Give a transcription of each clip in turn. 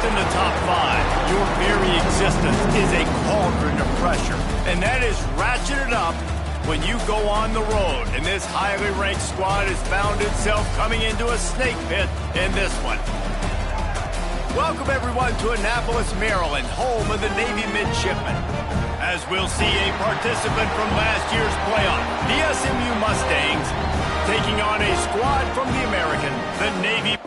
in the top 5, your very existence is a cauldron of pressure. And that is ratcheted up when you go on the road. And this highly ranked squad has found itself coming into a snake pit in this one. Welcome, everyone, to Annapolis, Maryland, home of the Navy Midshipmen. As we'll see a participant from last year's playoff, the SMU Mustangs, taking on a squad from the American, the Navy.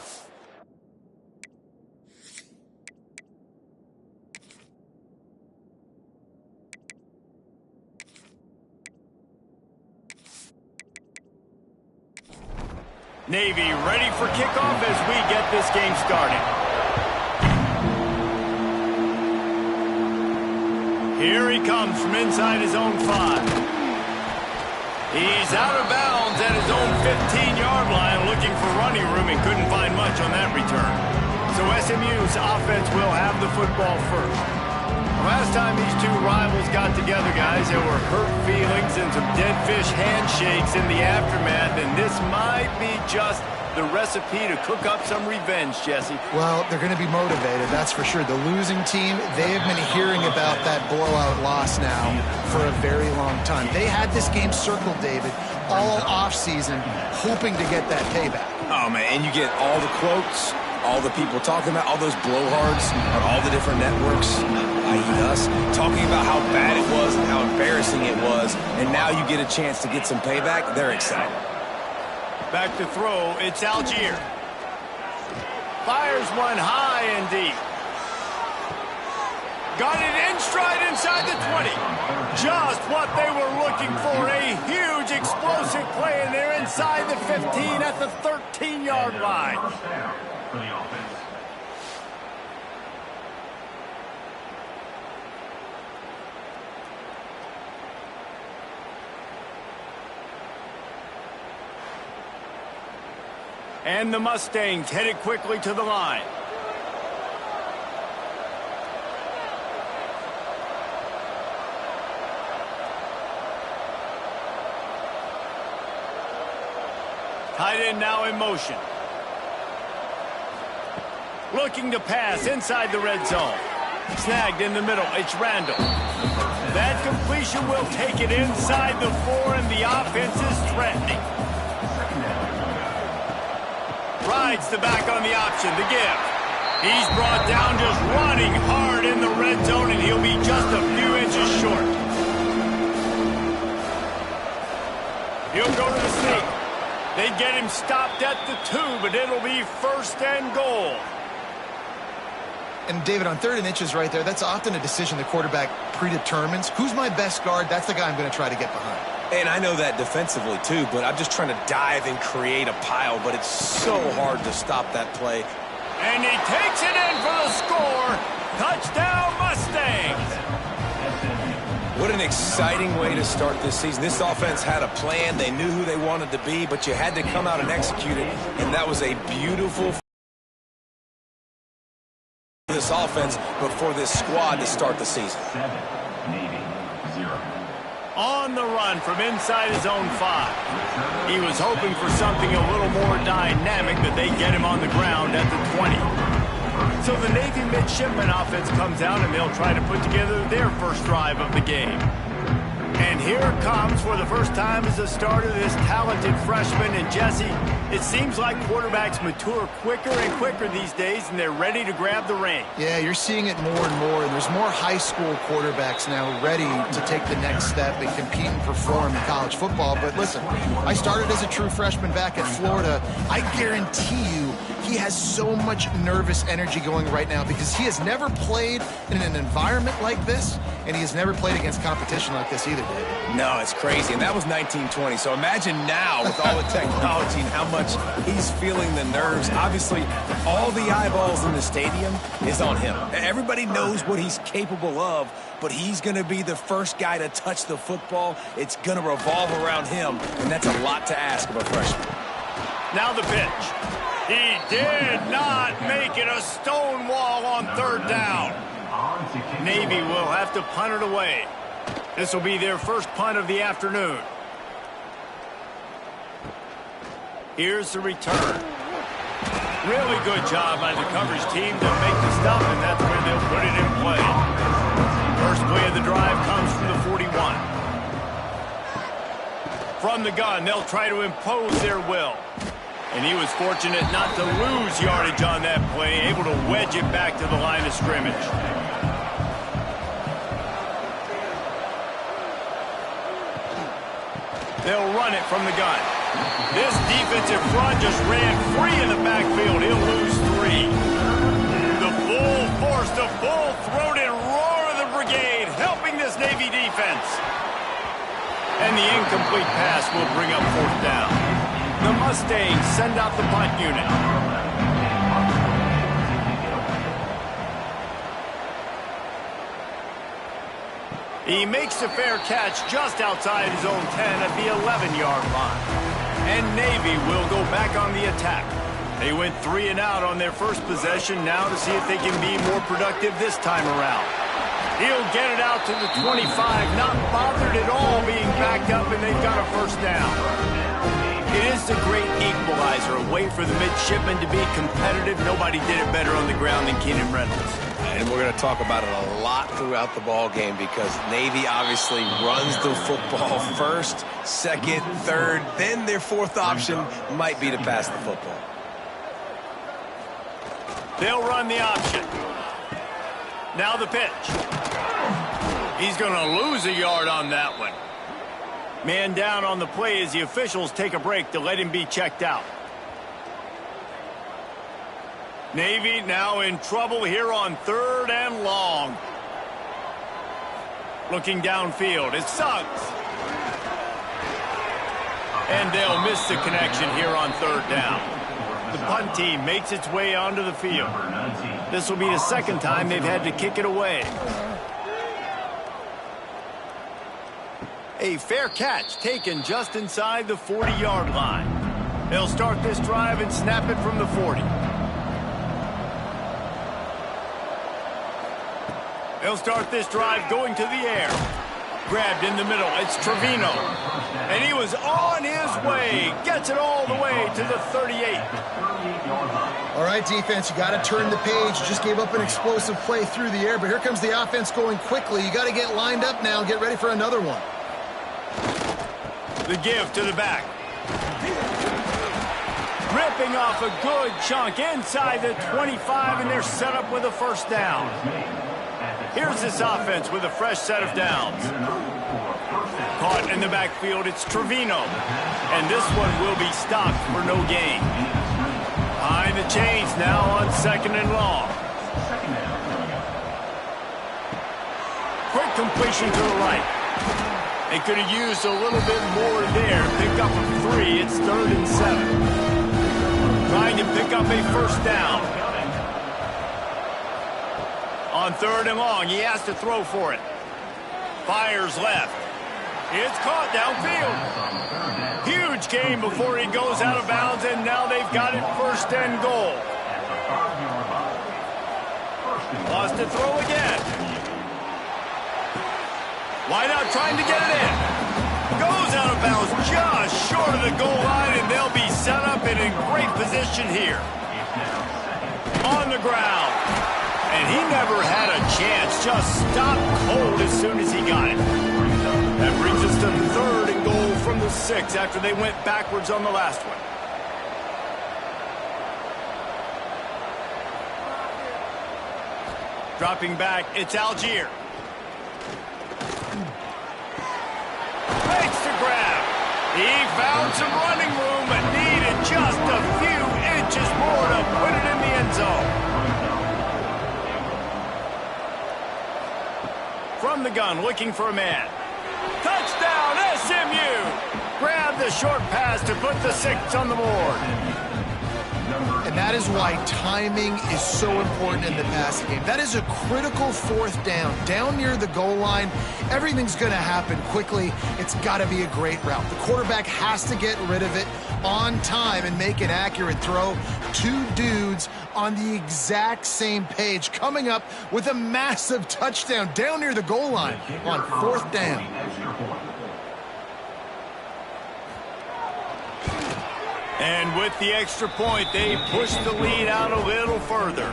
Navy ready for kickoff as we get this game started. Here he comes from inside his own 5. He's out of bounds at his own 15-yard line, looking for running room and couldn't find much on that return. So SMU's offense will have the football first. Last time these two rivals got together, guys, there were hurt feelings and some dead fish handshakes in the aftermath, and this might be just the recipe to cook up some revenge, Jesse. Well, they're going to be motivated, that's for sure. The losing team, they have been hearing about that blowout loss now for a very long time. They had this game circled, David, all offseason, hoping to get that payback. Oh, man, and you get all the quotes, all the people talking about, all those blowhards on all the different networks, i.e. us, talking about how bad it was and how embarrassing it was, and now you get a chance to get some payback. They're excited. Back to throw, it's Algier. Fires one high and deep. Got it in stride inside the 20. Just what they were looking for, a huge explosive play, and they're inside the 15 at the 13-yard line. And the Mustangs headed quickly to the line. Tight end now in motion. Looking to pass inside the red zone. Snagged in the middle. It's Randall. That completion will take it inside the 4, and the offense is threatening. Rides the back on the option, the give. He's brought down just running hard in the red zone, and he'll be just a few inches short. He'll go to the sneak. They get him stopped at the 2, but it'll be 1st and goal. And, David, on 3rd and inches right there, that's often a decision the quarterback predetermines. Who's my best guard? That's the guy I'm going to try to get behind. And I know that defensively, too, but I'm just trying to dive and create a pile, but it's so hard to stop that play. And he takes it in for the score. Touchdown, Mustangs. What an exciting way to start this season. This offense had a plan. They knew who they wanted to be, but you had to come out and execute it, and that was a beautiful this offense, but for this squad to start the season. On the run from inside his own 5. He was hoping for something a little more dynamic, but they get him on the ground at the 20. So the Navy Midshipmen offense comes out, and they'll try to put together their first drive of the game. And here it comes for the first time as a starter, this talented freshman. And Jesse, it seems like quarterbacks mature quicker and quicker these days, and they're ready to grab the reins. Yeah, you're seeing it more and more, and there's more high school quarterbacks now ready to take the next step and compete and perform in college football. But listen, I started as a true freshman back at Florida. I guarantee you he has so much nervous energy going right now because he has never played in an environment like this, and he has never played against competition like this either, David. No, it's crazy, and that was 1920. So imagine now with all the technology and how much he's feeling the nerves. Obviously, all the eyeballs in the stadium is on him. Everybody knows what he's capable of, but he's going to be the first guy to touch the football. It's going to revolve around him, and that's a lot to ask of a freshman. Now the pitch. He did not make it, a stone wall on 3rd down. Navy will have to punt it away. This will be their first punt of the afternoon. Here's the return. Really good job by the coverage team to make the stop, and that's where they'll put it in play. First play of the drive comes from the 41. From the gun, they'll try to impose their will. And he was fortunate not to lose yardage on that play, able to wedge it back to the line of scrimmage. They'll run it from the gun. This defensive front just ran free in the backfield. He'll lose 3. The full force, the full-throated roar of the brigade helping this Navy defense. And the incomplete pass will bring up 4th down. The Mustangs send out the punt unit. He makes a fair catch just outside his own 10 at the 11-yard line. And Navy will go back on the attack. They went 3 and out on their first possession, now to see if they can be more productive this time around. He'll get it out to the 25, not bothered at all being backed up, and they've got a first down. It is the great equalizer, a way for the midshipmen to be competitive. Nobody did it better on the ground than Keenan Reynolds. And we're going to talk about it a lot throughout the ball game because Navy obviously runs the football first, second, third, then their 4th option might be to pass the football. They'll run the option. Now the pitch. He's going to lose a yard on that one. Man down on the play as the officials take a break to let him be checked out. Navy now in trouble here on 3rd and long. Looking downfield, it's Suggs. And they'll miss the connection here on 3rd down. The punt team makes its way onto the field. This will be the 2nd time they've had to kick it away. A fair catch taken just inside the 40-yard line. They'll start this drive and snap it from the 40. They'll start this drive going to the air. Grabbed in the middle. It's Trevino. And he was on his way. Gets it all the way to the 38. All right, defense, you got to turn the page. Just gave up an explosive play through the air, but here comes the offense going quickly. You got to get lined up now and get ready for another one. The give to the back. Ripping off a good chunk inside the 25, and they're set up with a first down. Here's this offense with a fresh set of downs. Caught in the backfield, it's Trevino. And this one will be stopped for no gain. Behind the chains now on 2nd and long. Quick completion to the right. They could have used a little bit more there. Pick up a 3, it's 3rd and 7. Trying to pick up a first down. On 3rd and long, he has to throw for it. Fires left. It's caught downfield. Huge gain before he goes out of bounds, and now they've got it 1st and goal. Lost to throw again. Why not trying to get it in? Goes out of bounds just short of the goal line, and they'll be set up and in great position here. On the ground. And he never had a chance, just stopped cold as soon as he got it. That brings us to 3rd and goal from the 6 after they went backwards on the last one. Dropping back, it's Algier. Makes the grab. He found some running room, but needed just a few inches more to put it in the end zone. From the gun, looking for a man. Touchdown, SMU! Grab the short pass to put the 6 on the board. And that is why timing is so important in the passing game. That is a critical 4th down. Down near the goal line, everything's going to happen quickly. It's got to be a great route. The quarterback has to get rid of it on time and make an accurate throw. 2 dudes on the exact same page, coming up with a massive touchdown down near the goal line on 4th down. And with the extra point, they push the lead out a little further.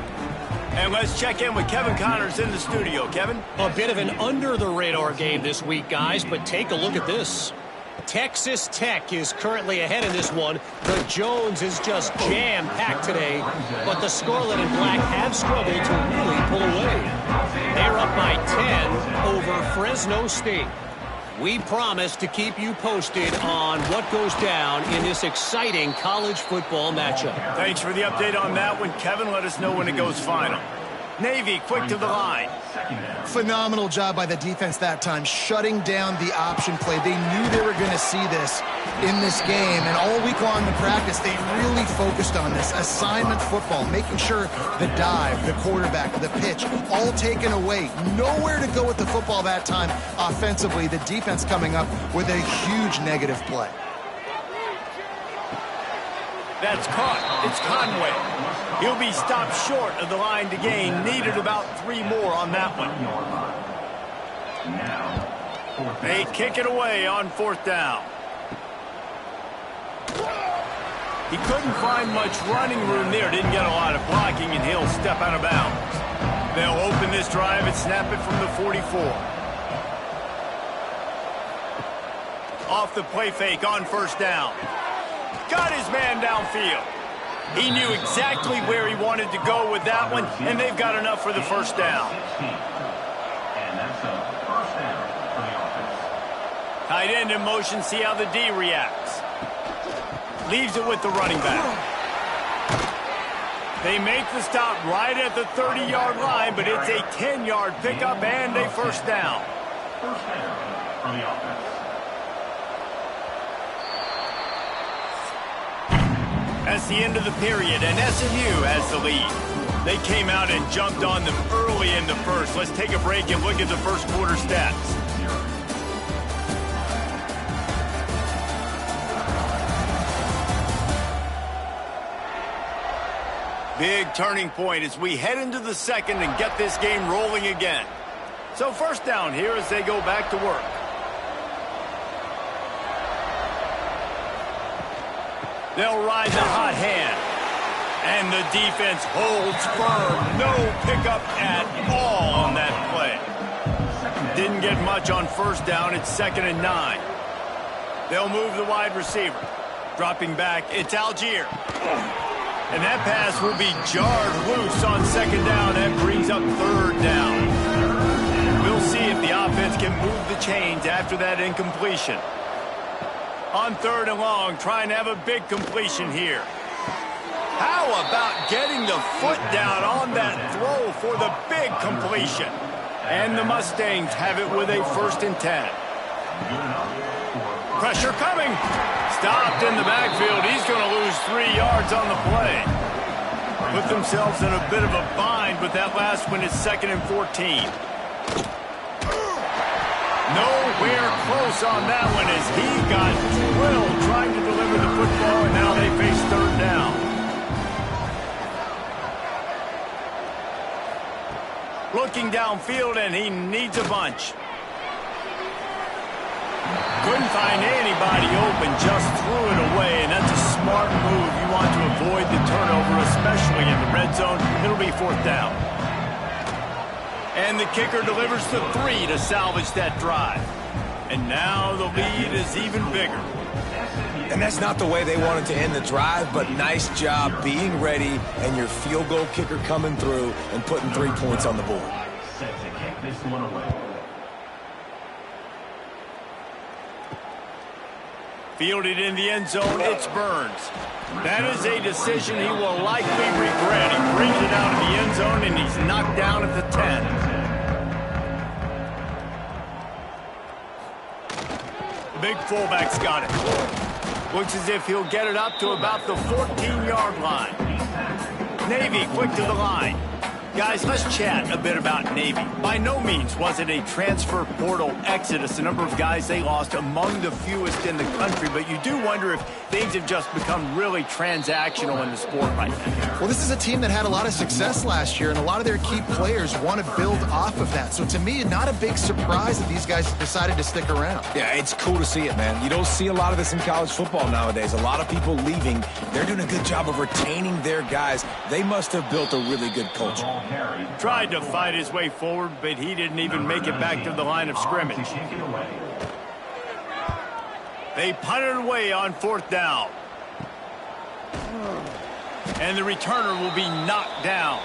And let's check in with Kevin Connors in the studio. Kevin? A bit of an under-the-radar game this week, guys, but take a look at this. Texas Tech is currently ahead in this one. The Jones is just jam-packed today, but the Scarlet and Black have struggled to really pull away. They're up by 10 over Fresno State. We promise to keep you posted on what goes down in this exciting college football matchup. Thanks for the update on that one, Kevin. Let us know when it goes final. Navy, quick to the line. Phenomenal job by the defense that time, shutting down the option play. They knew they were going to see this in this game, and all week long in practice, they really focused on this assignment football, making sure the dive, the quarterback, the pitch, all taken away. Nowhere to go with the football that time offensively. The defense coming up with a huge negative play. That's caught. It's Conway. He'll be stopped short of the line to gain. Needed about 3 more on that one. They kick it away on 4th down. He couldn't find much running room there. Didn't get a lot of blocking, and he'll step out of bounds. They'll open this drive and snap it from the 44. Off the play fake on 1st down. Got his man downfield. He knew exactly where he wanted to go with that one, and they've got enough for the 1st down. Tight end in motion, see how the D reacts. Leaves it with the running back. They make the stop right at the 30-yard line, but it's a 10-yard pickup and a 1st down. First down for the offense. That's the end of the period, and SMU has the lead. They came out and jumped on them early in the first. Let's take a break and look at the first quarter stats. Big turning point as we head into the second and get this game rolling again. So 1st down here as they go back to work. They'll ride the hot hand. And the defense holds firm. No pickup at all on that play. Didn't get much on 1st down. It's 2nd and 9. They'll move the wide receiver. Dropping back, it's Algier. And that pass will be jarred loose on 2nd down. That brings up 3rd down. We'll see if the offense can move the chains after that incompletion. On 3rd and long, trying to have a big completion here. How about getting the foot down on that throw for the big completion? And the Mustangs have it with a 1st and 10. Pressure coming. Stopped in the backfield. He's going to lose 3 yards on the play. Put themselves in a bit of a bind, but that last one is 2nd and 14. Nowhere close on that one as he got drilled trying to deliver the football, and now they face 3rd down. Looking downfield, and he needs a bunch. Couldn't find anybody open, just threw it away, and that's a smart move. You want to avoid the turnover, especially in the red zone. It'll be 4th down. And the kicker delivers the 3 to salvage that drive. And now the lead is even bigger. And that's not the way they wanted to end the drive, but nice job being ready and your field goal kicker coming through and putting 3 points on the board. Set to kick this one away. Fielded in the end zone, it's Burns. That is a decision he will likely regret. He brings it out of the end zone, and he's knocked down at the 10. Big fullback's got it. Looks as if he'll get it up to about the 14-yard line. Navy quick to the line. Guys, let's chat a bit about Navy. By no means was it a transfer portal exodus, the number of guys they lost among the fewest in the country, but you do wonder if things have just become really transactional in the sport right now. Well, this is a team that had a lot of success last year, and a lot of their key players want to build off of that. So to me, not a big surprise that these guys decided to stick around. Yeah, it's cool to see it, man. You don't see a lot of this in college football nowadays. A lot of people leaving. They're doing a good job of retaining their guys. They must have built a really good culture. Tried to fight his way forward, but he didn't even make it back to the line of scrimmage. They punted away on 4th down. And the returner will be knocked down.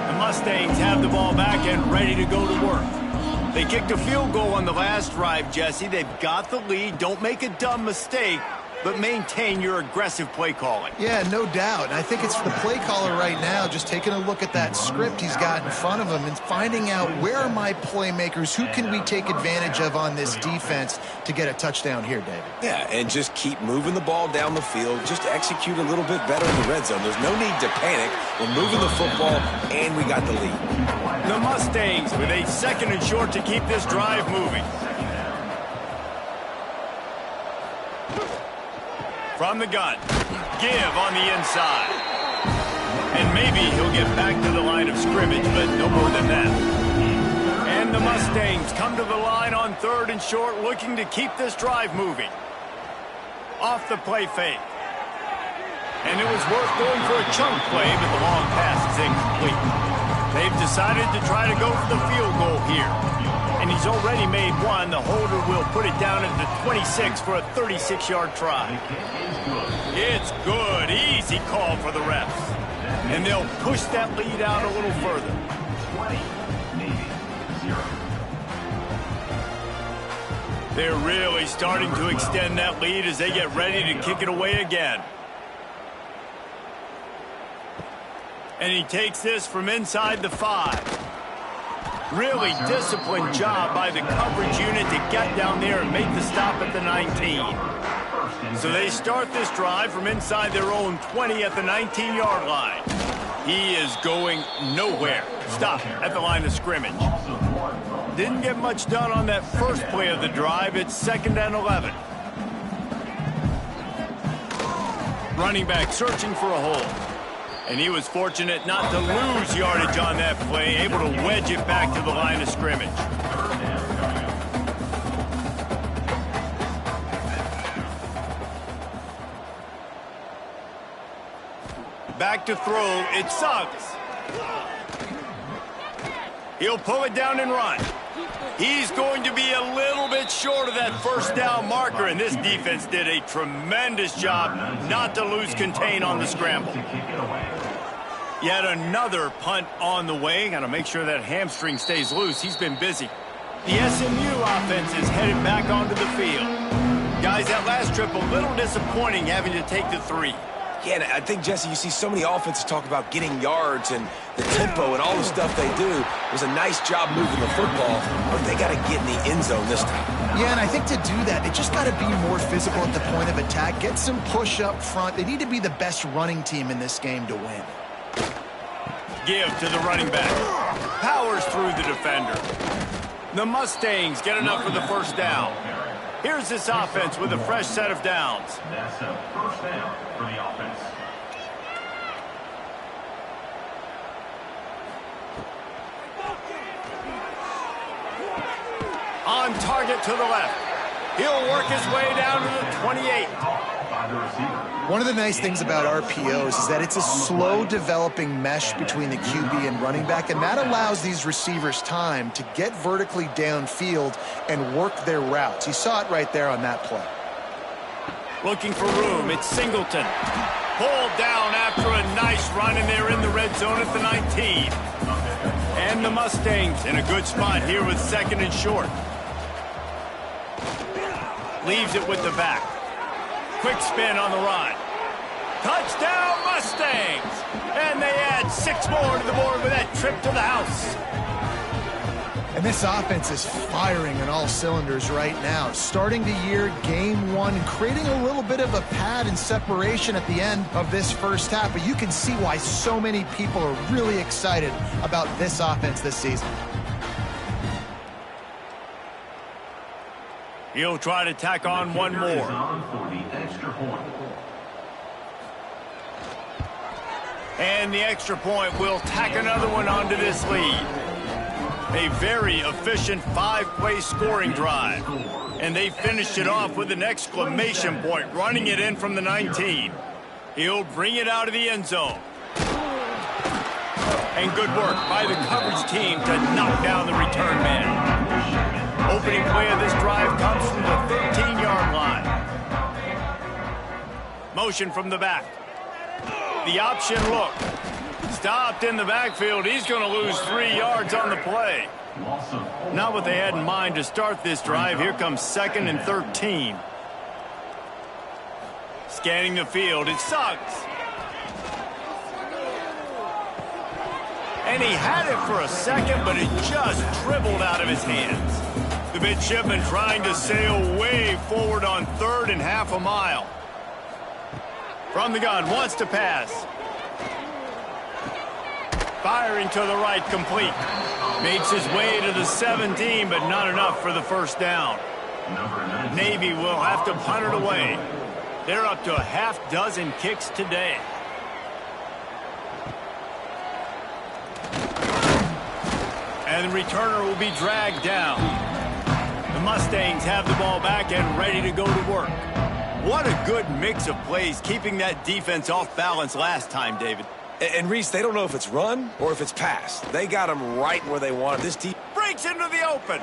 The Mustangs have the ball back and ready to go to work. They kicked a field goal on the last drive, Jesse. They've got the lead. Don't make a dumb mistake, but maintain your aggressive play calling. Yeah, no doubt. And I think it's the play caller right now just taking a look at that script he's got in front of him and finding out where are my playmakers, who can we take advantage of on this defense to get a touchdown here, David. Yeah, and just keep moving the ball down the field. Just execute a little bit better in the red zone. There's no need to panic. We're moving the football, and we got the lead. The Mustangs with a 2nd and short to keep this drive moving. From the gun, give on the inside. And maybe he'll get back to the line of scrimmage, but no more than that. And the Mustangs come to the line on 3rd and short, looking to keep this drive moving. Off the play fake. And it was worth going for a chunk play, but the long pass is incomplete. They've decided to try to go for the field goal here. And he's already made one. The holder will put it down at the 26 for a 36-yard try. It's good. Easy call for the refs. And they'll push that lead out a little further. 20, Navy, 0. They're really starting to extend that lead as they get ready to kick it away again. And he takes this from inside the 5. Really disciplined job by the coverage unit to get down there and make the stop at the 19. So they start this drive from inside their own 20 at the 19-yard line. He is going nowhere. Stop at the line of scrimmage. Didn't get much done on that first play of the drive. It's 2nd and 11. Running back searching for a hole. And he was fortunate not to lose yardage on that play, able to wedge it back to the line of scrimmage. Back to throw, it's Suggs. He'll pull it down and run. He's going to be a little bit short of that 1st down marker, and this defense did a tremendous job not to lose contain on the scramble. Yet another punt on the way. Got to make sure that hamstring stays loose. He's been busy. The SMU offense is headed back onto the field. Guys, that last trip a little disappointing having to take the 3. Yeah, and I think, Jesse, you see so many offenses talk about getting yards and the tempo and all the stuff they do. It was a nice job moving the football, but they got to get in the end zone this time. Yeah, and I think to do that, they just got to be more physical at the point of attack, get some push up front. They need to be the best running team in this game to win. Give to the running back. Powers through the defender. The Mustangs get enough for the 1st down. Here's this offense with a fresh set of downs. That's a 1st down for the offense. On target to the left. He'll work his way down to the 28. One of the nice things about RPOs is that it's a slow developing mesh between the QB and running back, and that allows these receivers time to get vertically downfield and work their routes. You saw it right there on that play. Looking for room, it's Singleton. Pulled down after a nice run, and they're in the red zone at the 19. And the Mustangs in a good spot here with 2nd and short. Leaves it with the back. Quick spin on the run. Touchdown, Mustangs! And they add 6 more to the board with that trip to the house. And this offense is firing on all cylinders right now. Starting the year, game one, and creating a little bit of a pad and separation at the end of this first half. But you can see why so many people are really excited about this offense this season. He'll try to tack on one more. And the extra point will tack another one onto this lead. A very efficient 5-play scoring drive. And they finished it off with an exclamation point, running it in from the 19. He'll bring it out of the end zone. And good work by the coverage team to knock down the return man. Opening play of this drive comes from the 13-yard line. Motion from the back. The option look. Stopped in the backfield. He's going to lose 3 yards on the play. Not what they had in mind to start this drive. Here comes 2nd and 13. Scanning the field. It sucks. And he had it for a second, but it just dribbled out of his hands. The midshipman trying to sail way forward on 3rd and half a mile. From the gun, wants to pass. Firing to the right, complete. Makes his way to the 17, but not enough for the first down. Navy will have to punt it away. They're up to a half-dozen kicks today. And the returner will be dragged down. The Mustangs have the ball back and ready to go to work. What a good mix of plays, keeping that defense off balance last time, David. And Reese, they don't know if it's run or if it's pass. They got them right where they want it. This deep breaks into the open.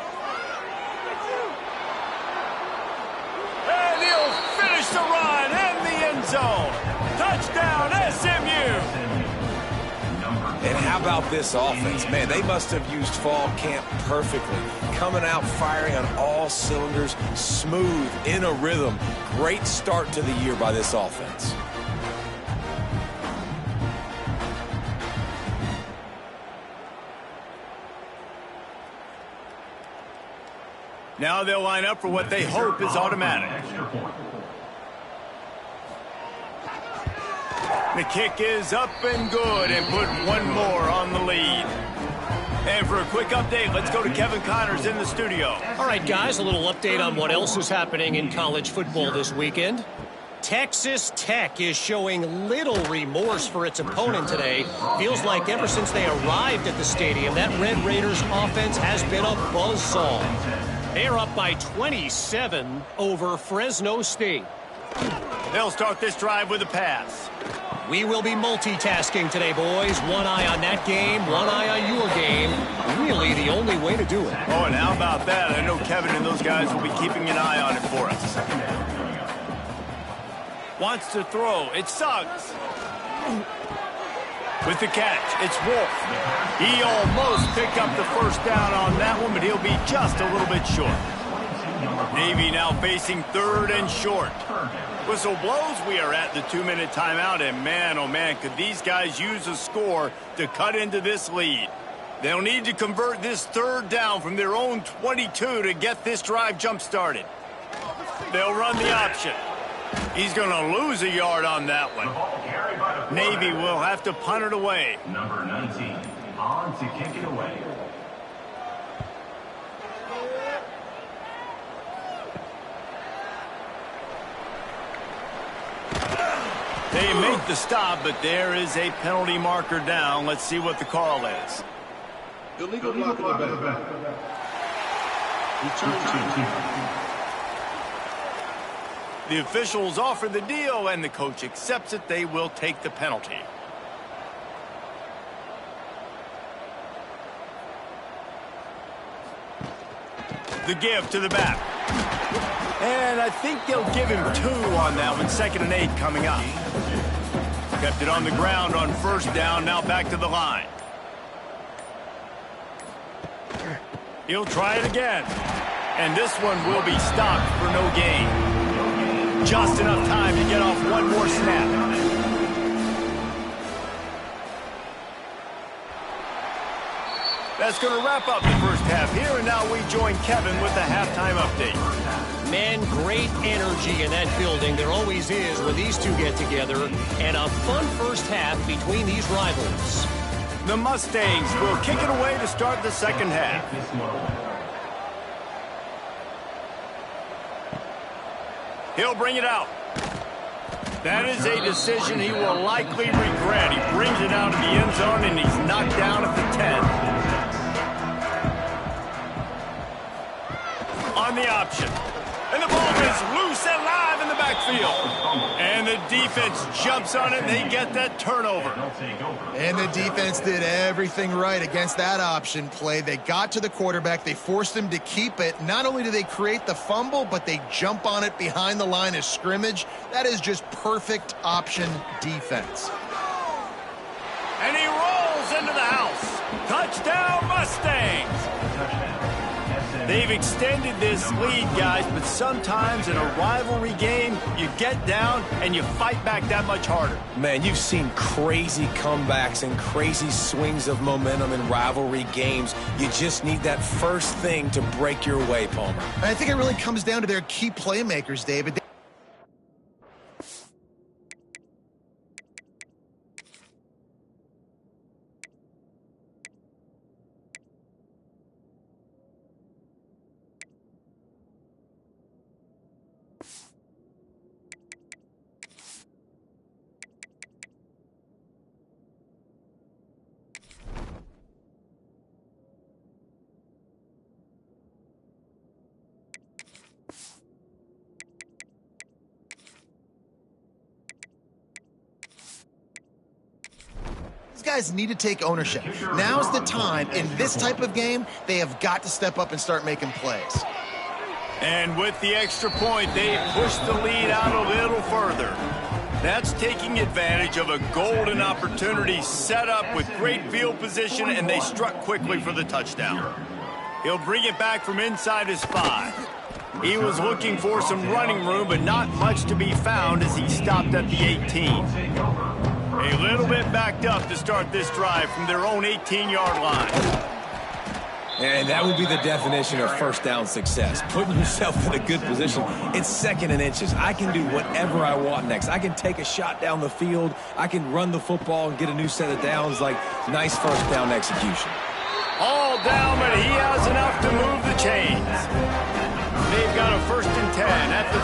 And he'll finish the run in the end zone. Touchdown, SMU. And how about this offense? Man, they must have used fall camp perfectly. Coming out firing on all cylinders, smooth, in a rhythm. Great start to the year by this offense. Now they'll line up for what they hope is automatic. The kick is up and good, and put one more on the lead. And for a quick update, let's go to Kevin Connors in the studio. All right, guys, a little update on what else is happening in college football this weekend. Texas Tech is showing little remorse for its opponent today. Feels like ever since they arrived at the stadium, that Red Raiders offense has been a buzzsaw. They're up by 27 over Fresno State. They'll start this drive with a pass. We will be multitasking today, boys. One eye on that game, one eye on your game. Really the only way to do it. Oh, and how about that? I know Kevin and those guys will be keeping an eye on it for us. Wants to throw. It sucks. With the catch, it's Wolf. He almost picked up the first down on that one, but he'll be just a little bit short. Navy now facing 3rd and short. Whistle blows, we are at the 2-minute timeout, and man, oh man, could these guys use a score to cut into this lead. They'll need to convert this 3rd down from their own 22 to get this drive jump-started. They'll run the option. He's going to lose a yard on that one. Navy will have to punt it away. Number 19, on to kick it away. They make the stop, but there is a penalty marker down. Let's see what the call is. Illegal block in the back. Return team. The officials offer the deal, and the coach accepts it. They will take the penalty. The give to the back. And I think they'll give him 2 on that one. 2nd and 8 coming up. Kept it on the ground on 1st down. Now back to the line. He'll try it again. And this one will be stopped for no gain. Just enough time to get off one more snap. That's going to wrap up the first half here, and now we join Kevin with the halftime update. Man, great energy in that building. There always is when these two get together, and a fun first half between these rivals. The Mustangs will kick it away to start the second half. He'll bring it out. That is a decision he will likely regret. He brings it out of the end zone, and he's knocked down at the 10. On the option. And the ball is loose and live in the backfield. And the defense jumps on it, and they get that turnover. And the defense did everything right against that option play. They got to the quarterback. They forced him to keep it. Not only do they create the fumble, but they jump on it behind the line of scrimmage. That is just perfect option defense. And he rolls into the house. Touchdown, Mustangs! They've extended this lead, guys, but sometimes in a rivalry game, you get down and you fight back that much harder. Man, you've seen crazy comebacks and crazy swings of momentum in rivalry games. You just need that first thing to break your way, Palmer. I think it really comes down to their key playmakers, David. Guys need to take ownership. Now's the time. In this type of game, they have got to step up and start making plays. And with the extra point, they push the lead out a little further. That's taking advantage of a golden opportunity set up with great field position, and they struck quickly for the touchdown. He'll bring it back from inside his 5. He was looking for some running room, but not much to be found as he stopped at the 18. A little bit backed up to start this drive from their own 18-yard line. And that would be the definition of first down success. Putting yourself in a good position. It's 2nd and inches. I can do whatever I want next. I can take a shot down the field. I can run the football and get a new set of downs. Like, nice first down execution. All down, but he has enough to move the chains. They've got a 1st and 10 at the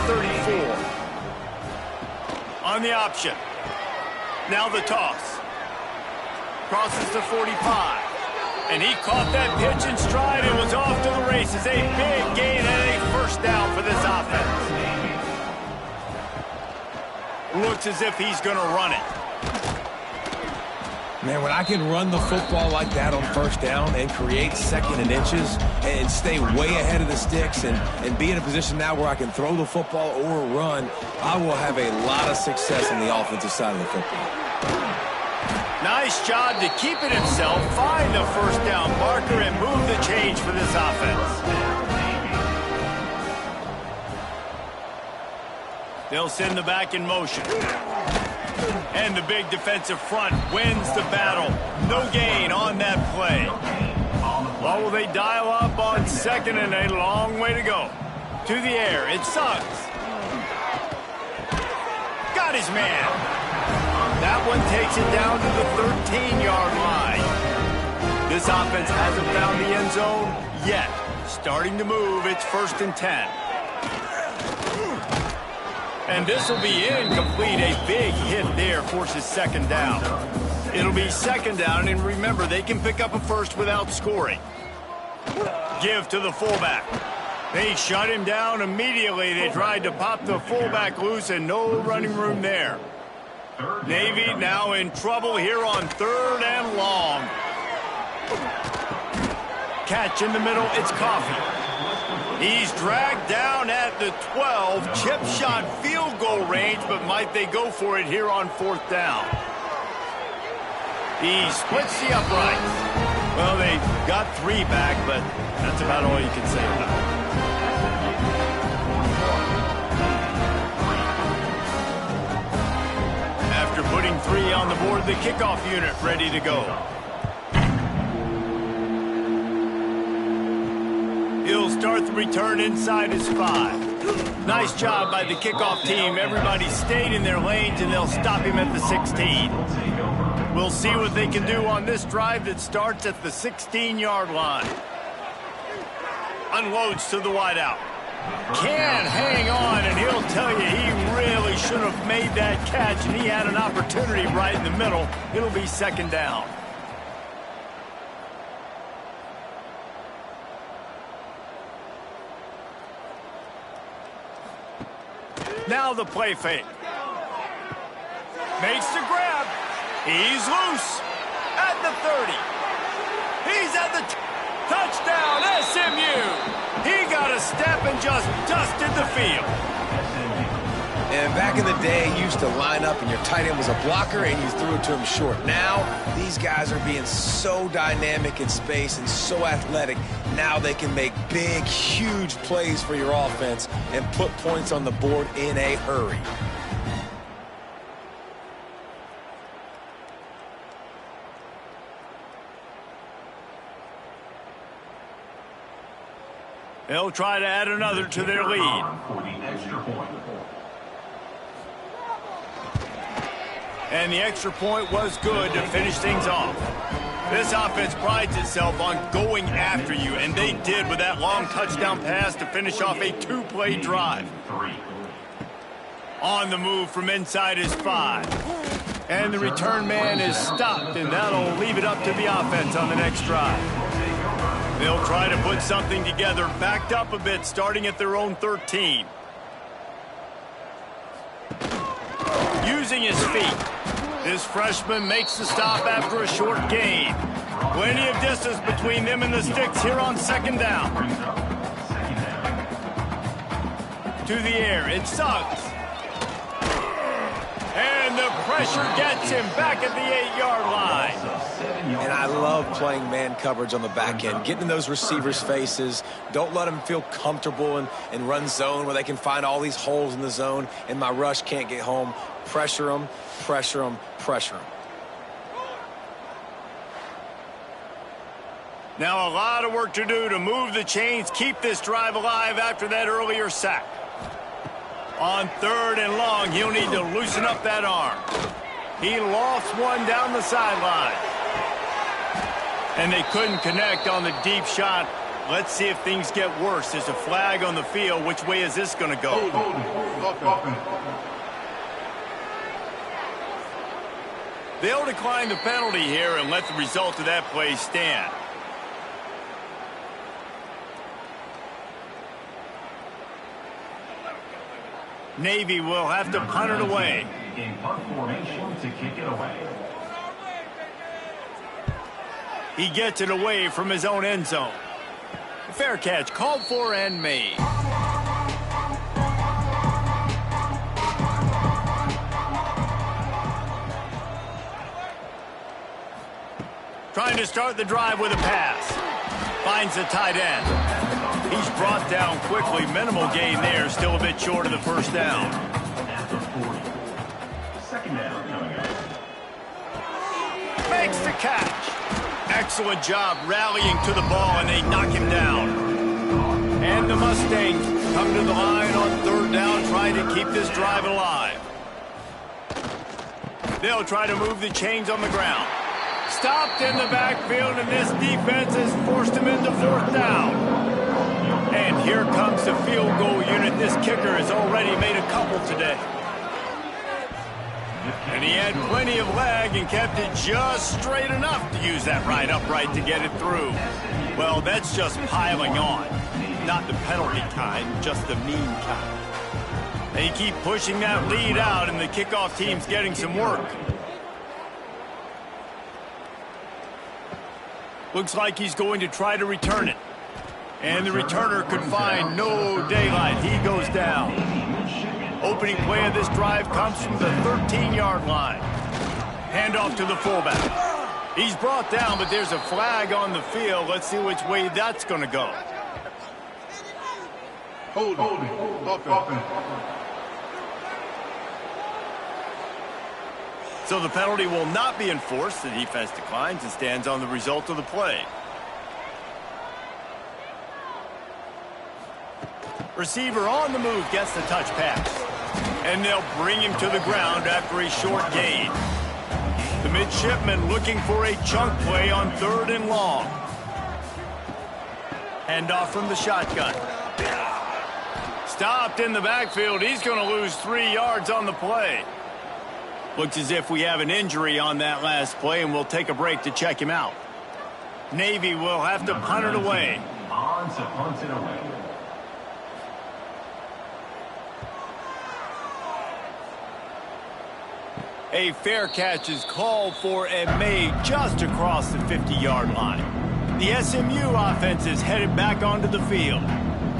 34. On the option. Now the toss. Crosses the 45. And he caught that pitch in stride and was off to the races. A big gain and a first down for this offense. Looks as if he's going to run it. Man, when I can run the football like that on first down and create 2nd and inches and stay way ahead of the sticks and be in a position now where I can throw the football or run, I will have a lot of success on the offensive side of the football. Nice job to keep it himself, find the first down marker, and move the change for this offense. They'll send the back in motion. And the big defensive front wins the battle. No gain on that play. Well, will they dial up on 2nd and a long way to go? To the air, it's Suggs. Got his man. That one takes it down to the 13-yard line. This offense hasn't found the end zone yet. Starting to move, it's 1st and 10. And this will be incomplete. A big hit there forces 2nd down. It'll be 2nd down, and remember, they can pick up a first without scoring. Give to the fullback. They shut him down immediately. They tried to pop the fullback loose, and no running room there. Navy now in trouble here on 3rd and long. Catch in the middle, it's Coffee. He's dragged down at the 12, chip shot field goal range, but might they go for it here on 4th down? He splits the uprights. Well, they got 3 back, but that's about all you can say about it. After putting 3 on the board, the kickoff unit ready to go. start the return inside his 5. Nice job by the kickoff team. Everybody stayed in their lanes, and they'll stop him at the 16. We'll see what they can do on this drive that starts at the 16-yard line. Unloads to the wideout. Can hang on, and he'll tell you he really should have made that catch, and he had an opportunity right in the middle. It'll be second down. Now the play fake. Makes the grab. He's loose at the 30. He's at the touchdown, SMU. He got a step and just dusted the field. And back in the day, you used to line up and your tight end was a blocker and you threw it to him short. Now, these guys are being so dynamic in space and so athletic. Now they can make big, huge plays for your offense and put points on the board in a hurry. They'll try to add another to their lead. And the extra point was good to finish things off. This offense prides itself on going after you, and they did with that long touchdown pass to finish off a 2-play drive. On the move from inside his 5. And the return man is stopped, and that'll leave it up to the offense on the next drive. They'll try to put something together, backed up a bit, starting at their own 13. Using his feet, this freshman makes the stop after a short gain. Plenty of distance between them and the sticks here on second down. To the air, it's Suggs. And the pressure gets him back at the 8-yard line. And I love playing man coverage on the back end, getting in those receivers' faces. Don't let them feel comfortable and run zone where they can find all these holes in the zone and my rush can't get home. Pressure them, pressure them, pressure them. Now a lot of work to do to move the chains, keep this drive alive after that earlier sack. On 3rd and long, he'll need to loosen up that arm. He lost one down the sideline. And they couldn't connect on the deep shot. Let's see if things get worse. There's a flag on the field. Which way is this going to go? They'll decline the penalty here and let the result of that play stand. Navy will have to punt it away. In punt formation to kick it away. He gets it away from his own end zone. Fair catch called for and made. Trying to start the drive with a pass. Finds the tight end. He's brought down quickly. Minimal gain there. Still a bit short of the first down. Second down coming up. Makes the catch. Excellent job rallying to the ball, and they knock him down. And the Mustangs come to the line on 3rd down, trying to keep this drive alive. They'll try to move the chains on the ground. Stopped in the backfield, and this defense has forced him into 4th down. And here comes the field goal unit. This kicker has already made a couple today. And he had plenty of leg and kept it just straight enough to use that right upright to get it through. Well, that's just piling on. Not the penalty kind, just the mean kind. They keep pushing that lead out, and the kickoff team's getting some work. Looks like he's going to try to return it. And the returner could find no daylight. He goes down. Opening play of this drive comes from the 13-yard line. Handoff to the fullback. He's brought down, but there's a flag on the field. Let's see which way that's going to go. Holding. Offense. So the penalty will not be enforced. The defense declines and stands on the result of the play. Receiver on the move gets the touch pass. And they'll bring him to the ground after a short gain. The midshipman looking for a chunk play on 3rd and long. Handoff from the shotgun. Stopped in the backfield. He's going to lose 3 yards on the play. Looks as if we have an injury on that last play, and we'll take a break to check him out. Navy will have to punt it away. On to punt it away. A fair catch is called for and made just across the 50-yard line. The SMU offense is headed back onto the field.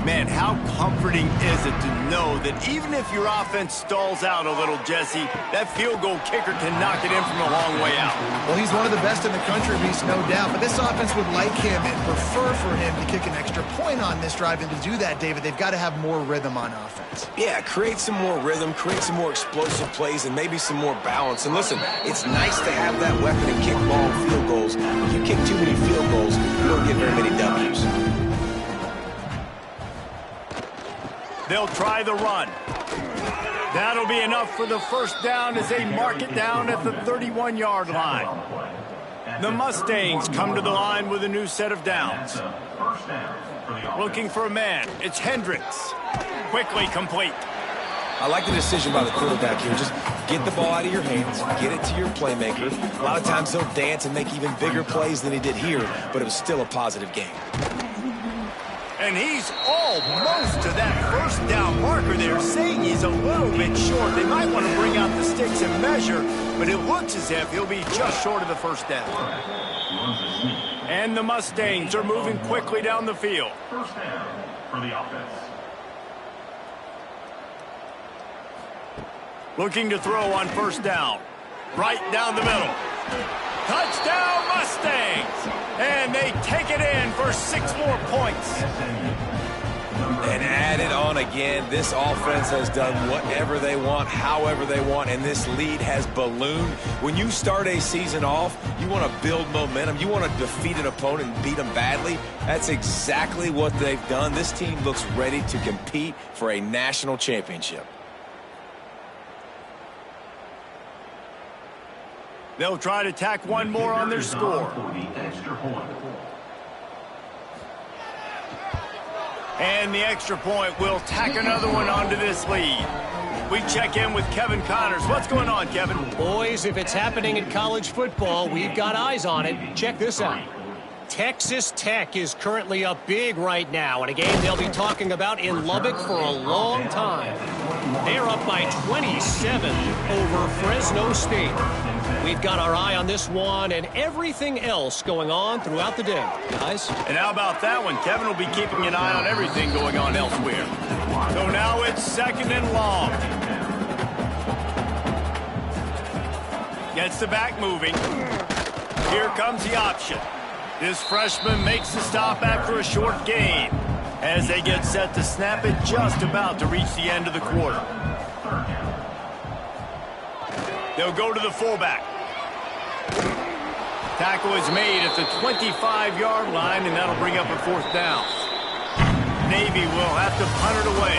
Man, how comforting is it to know that even if your offense stalls out a little, Jesse, that field goal kicker can knock it in from a long way out. Well, he's one of the best in the country, Reese, no doubt. But this offense would like him and prefer for him to kick an extra point on this drive. And to do that, David, they've got to have more rhythm on offense. Yeah, create some more rhythm, create some more explosive plays, and maybe some more balance. And listen, it's nice to have that weapon and kick long field goals. If you kick too many field goals, you don't get very many W's. They'll try the run. That'll be enough for the first down as they mark it down at the 31-yard line. The Mustangs come to the line with a new set of downs. Looking for a man. It's Hendricks. Quickly complete. I like the decision by the quarterback here. Just get the ball out of your hands, get it to your playmaker. A lot of times he'll dance and make even bigger plays than he did here, but it was still a positive game. And he's almost to that first down marker there, saying he's a little bit short. They might want to bring out the sticks and measure, but it looks as if he'll be just short of the first down. And the Mustangs are moving quickly down the field. First down for the offense. Looking to throw on first down. Right down the middle. Touchdown Mustangs! And they take it in for 6 more points. And add it on again. This offense has done whatever they want, however they want, and this lead has ballooned. When you start a season off, you want to build momentum. You want to defeat an opponent and beat them badly. That's exactly what they've done. This team looks ready to compete for a national championship. They'll try to tack one more on their score. And the extra point will tack another one onto this lead. We check in with Kevin Connors. What's going on, Kevin? Boys, if it's happening in college football, we've got eyes on it. Check this out. Texas Tech is currently up big right now in a game they'll be talking about in Lubbock for a long time. They're up by 27 over Fresno State. We've got our eye on this one and everything else going on throughout the day, guys. And how about that one? Kevin will be keeping an eye on everything going on elsewhere. So now it's 2nd and long. Gets the back moving. Here comes the option. This freshman makes the stop after a short gain as they get set to snap it just about to reach the end of the quarter. They'll go to the fullback. Tackle is made at the 25-yard line, and that'll bring up a 4th down. Navy will have to punt it away.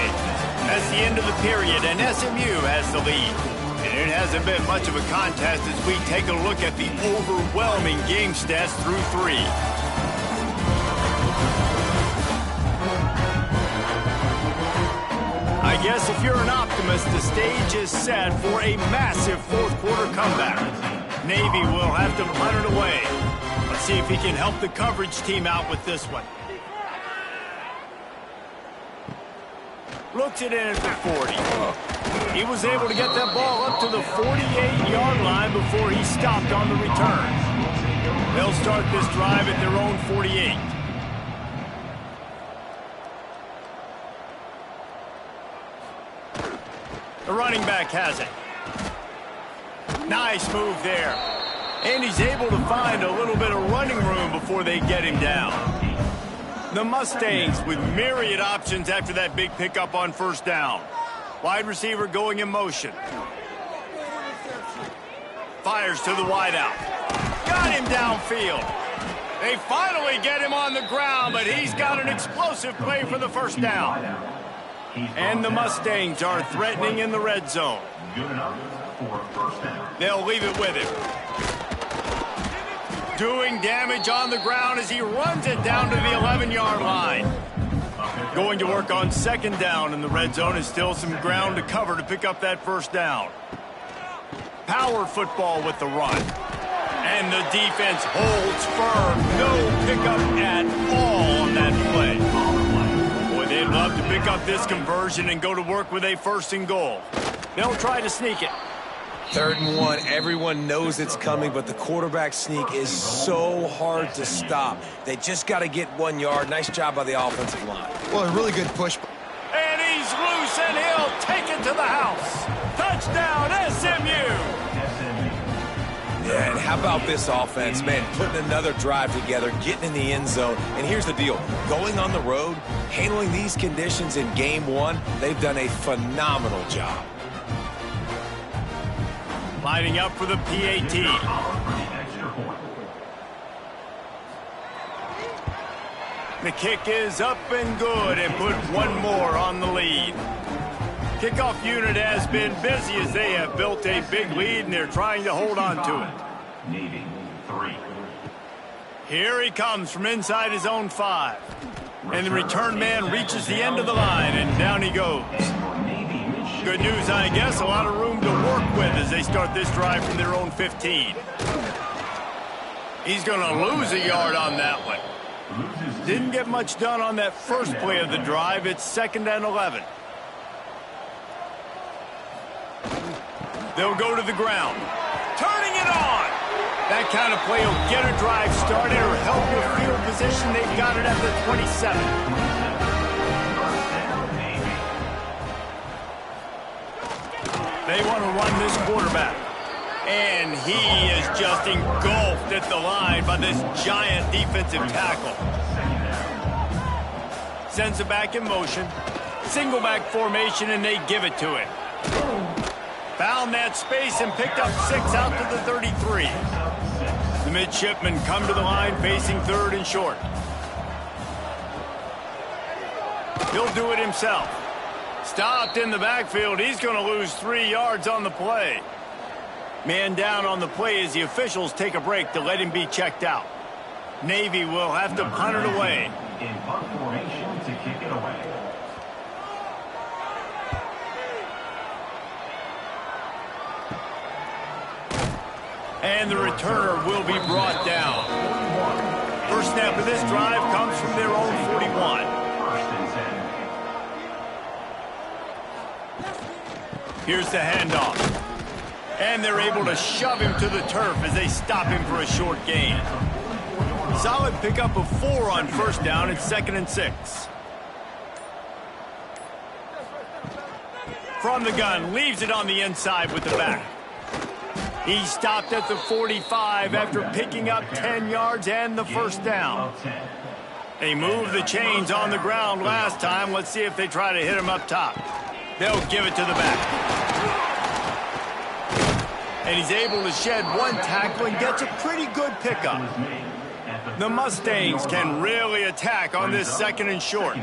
That's the end of the period, and SMU has the lead. And it hasn't been much of a contest as we take a look at the overwhelming game stats through 3. I guess if you're an optimist, the stage is set for a massive 4th quarter comeback. Navy will have to punt it away. Let's see if he can help the coverage team out with this one. Looks it in at the 40. He was able to get that ball up to the 48-yard line before he stopped on the return. They'll start this drive at their own 48. The running back has it. Nice move there. And he's able to find a little bit of running room before they get him down. The Mustangs with myriad options after that big pickup on first down. Wide receiver going in motion. Fires to the wideout. Got him downfield. They finally get him on the ground, but he's got an explosive play for the first down. And the Mustangs are threatening in the red zone. Good enough for a first down. They'll leave it with him. Doing damage on the ground as he runs it down to the 11-yard line. Going to work on second down in the red zone is still some ground to cover to pick up that first down. Power football with the run. And the defense holds firm. No pickup at all on that play. Boy, they'd love to pick up this conversion and go to work with a first and goal. They'll try to sneak it. 3rd and 1, everyone knows it's coming, but the quarterback sneak is so hard to stop. They just got to get 1 yard. Nice job by the offensive line. Well, a really good push. And he's loose, and he'll take it to the house. Touchdown, SMU! Yeah, and how about this offense, man, putting another drive together, getting in the end zone. And here's the deal. Going on the road, handling these conditions in game 1, they've done a phenomenal job. Lining up for the PAT. The kick is up and good and put one more on the lead. Kickoff unit has been busy as they have built a big lead and they're trying to hold on to it. Navy 3. Here he comes from inside his own 5. And the return man reaches the end of the line and down he goes. Good news, I guess, a lot of room to work with as they start this drive from their own 15. He's going to lose a yard on that one. Didn't get much done on that first play of the drive. It's 2nd and 11. They'll go to the ground. Turning it on! That kind of play will get a drive started or help with field position. They've got it at the 27. They want to run this quarterback. And he is just engulfed at the line by this giant defensive tackle. Sends it back in motion. Single back formation, and they give it to him. Found that space and picked up 6 out to the 33. The midshipmen come to the line facing 3rd and short. He'll do it himself. Stopped in the backfield. He's going to lose 3 yards on the play. Man down on the play as the officials take a break to let him be checked out. Navy will have to punt it away. In punt formation to kick it away. And the returner will be brought down. First snap of this drive comes from their own 41. First and 10. Here's the handoff. And they're able to shove him to the turf as they stop him for a short gain. Solid pickup of 4 on first down. It's 2nd and 6. From the gun, leaves it on the inside with the back. He stopped at the 45 after picking up 10 yards and the first down. They moved the chains on the ground last time. Let's see if they try to hit him up top. They'll give it to the back. And he's able to shed 1 tackle and gets a pretty good pickup. The Mustangs can really attack on this 2nd and short.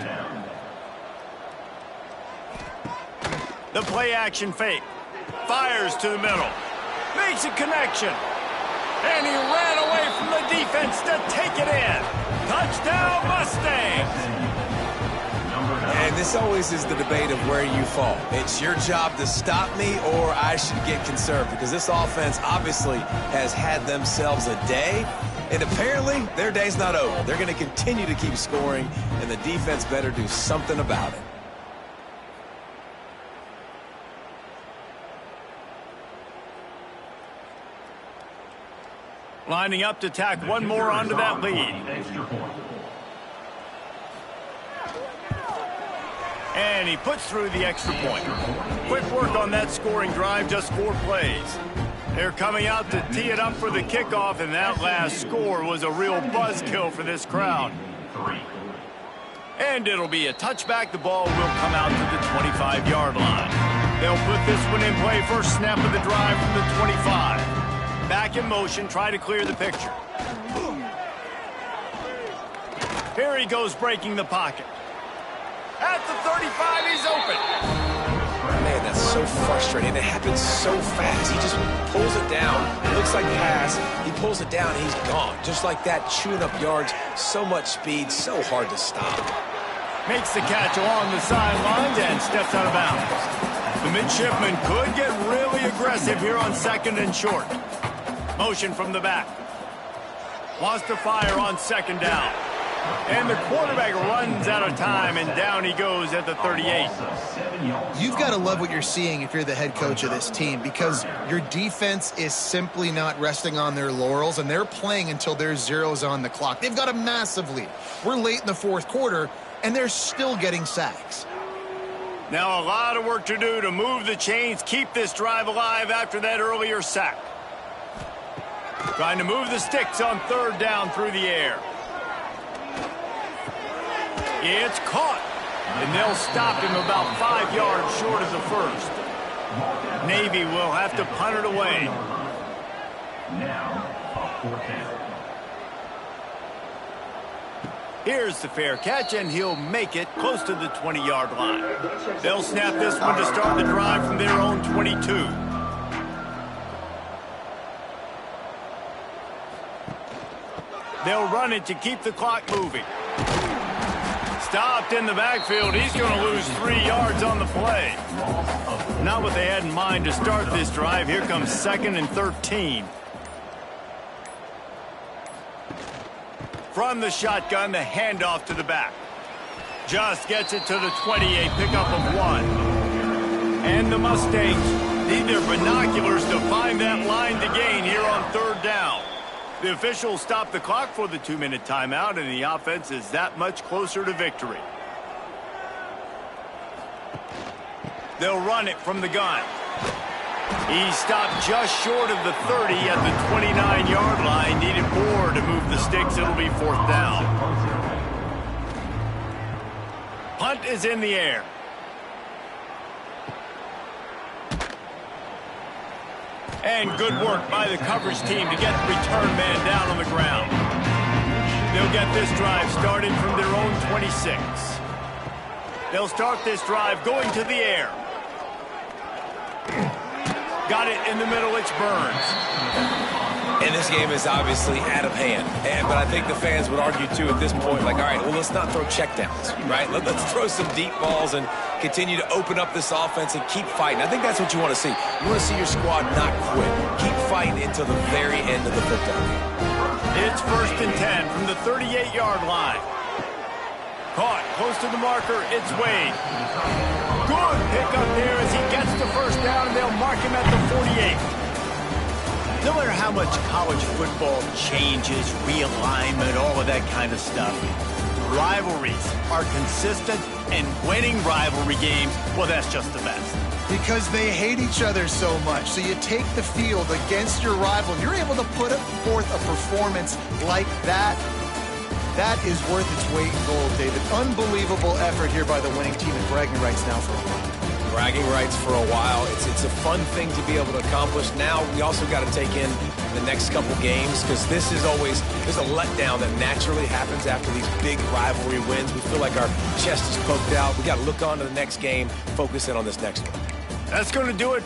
The play action fake. Fires to the middle. Makes a connection. And he ran away from the defense to take it in. Touchdown, Mustangs! And this always is the debate of where you fall. It's your job to stop me or I should get conserved, because this offense obviously has had themselves a day, and apparently their day's not over. They're going to continue to keep scoring, and the defense better do something about it. Lining up to tack 1 more onto that lead. And he puts through the extra point. Quick work on that scoring drive, just 4 plays. They're coming out to tee it up for the kickoff, and that last score was a real buzzkill for this crowd. And it'll be a touchback. The ball will come out to the 25-yard line. They'll put this one in play. First snap of the drive from the 25. Back in motion, try to clear the picture. Here he goes breaking the pocket. At the 35, he's open. Man, that's so frustrating. It happens so fast. He just pulls it down. It looks like pass. He pulls it down, he's gone. Just like that, chewing up yards. So much speed, so hard to stop. Makes the catch along the sidelines and steps out of bounds. The midshipman could get really aggressive here on 2nd and short. Motion from the back. Wants to fire on 2nd down. And the quarterback runs out of time, and down he goes at the 38. You've got to love what you're seeing if you're the head coach of this team, because your defense is simply not resting on their laurels, and they're playing until there's zeros on the clock. They've got a massive lead. We're late in the 4th quarter, and they're still getting sacks. Now a lot of work to do to move the chains, keep this drive alive after that earlier sack. Trying to move the sticks on 3rd down through the air. It's caught, and they'll stop him about 5 yards short of the 1st. Navy will have to punt it away. Now, a 4th down. Here's the fair catch, and he'll make it close to the 20-yard line. They'll snap this one to start the drive from their own 22. They'll run it to keep the clock moving. Stopped in the backfield. He's going to lose 3 yards on the play. Not what they had in mind to start this drive. Here comes 2nd and 13. From the shotgun, the handoff to the back. Just gets it to the 28, pickup of 1. And the Mustangs need their binoculars to find that line to gain here on 3rd down. The officials stop the clock for the 2-minute timeout, and the offense is that much closer to victory. They'll run it from the gun. He stopped just short of the 30 at the 29-yard line. Needed more to move the sticks. It'll be 4th down. Punt is in the air. And good work by the coverage team to get the return man down on the ground. They'll get this drive started from their own 26. They'll start this drive going to the air. Got it in the middle. It's Burns. And this game is obviously out of hand. But I think the fans would argue, too, at this point, like, all right, well, let's not throw checkdowns, right? Let's throw some deep balls and continue to open up this offense and keep fighting. I think that's what you want to see. You want to see your squad not quit. Keep fighting until the very end of the football game. It's 1st and 10 from the 38-yard line. Caught close to the marker. It's Wade. Good pickup there as he gets the 1st down, and they'll mark him at the 48. No matter how much college football changes, realignment, all of that kind of stuff, rivalries are consistent, and winning rivalry games, well, that's just the best. Because they hate each other so much. So you take the field against your rival, and you're able to put forth a performance like that. That is worth its weight in gold, David. Unbelievable effort here by the winning team, and bragging rights now for a while. Bragging rights for a while. It's a fun thing to be able to accomplish. Now we also got to take in the next couple games, because this is always, there's a letdown that naturally happens after these big rivalry wins. We feel like our chest is poked out. We got to look on to the next game, focus in on this next one. That's going to do it.